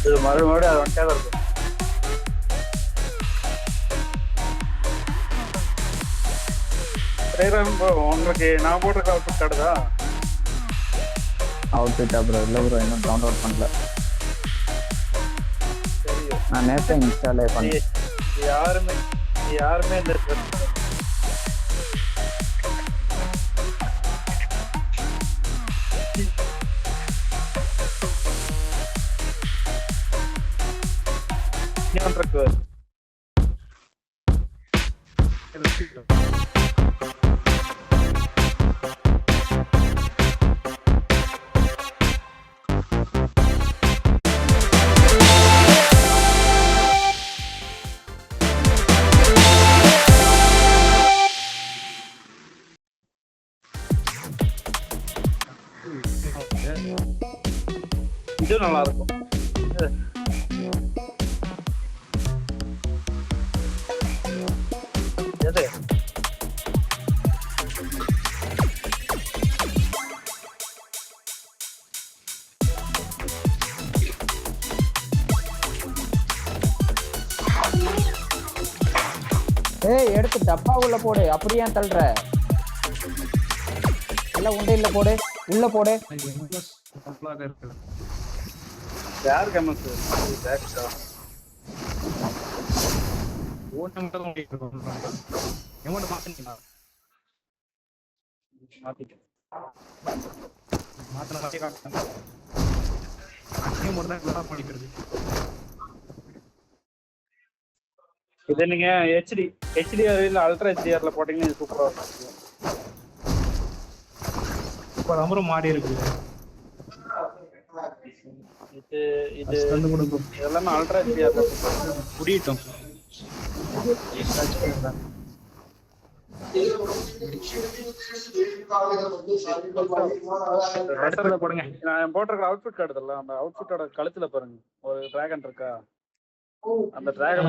இது மறுபடியும் அது வந்துட்டே தான் இருக்கும். உங்களுக்கு நான் போட்டிருக்க அவுட்ஃபிட் கார்டுதா? அவுட்ஃபிட்டா ப்ரோ? இல்லை ப்ரோ, இன்னும் டவுன்லோட் பண்ணல. தெரியும். நான் நேற்று இன்ஸ்டாலே பண்ணேன். யாருமே இந்த இருக்கு. இது நல்லா இருக்கும். எது ஏய், எடுத்து டப்பா உள்ள போடு. அப்படியே தள்ளுற? எல்லாம் உண்டையில போடு, உள்ள போடு. யார் கமெண்ட்ஸ் இது நீங்க HDR இல்ல அல்ட்ரா HDRல போட்டீங்கன்னா சூப்பரா இருக்கும். இப்ப ரொம்ப மாறி இருக்கு. இது எல்லாமே அல்ட்ரா HDRல புரியட்டும். போடுங்க. நான் போட்டிருக்கிற அவுட்ஃபிட் கார்டு, அந்த அவுட்ஃபிட்டோட கழுத்துல பாருங்க ஒரு டிராகன் இருக்கா? அந்த டிராகன்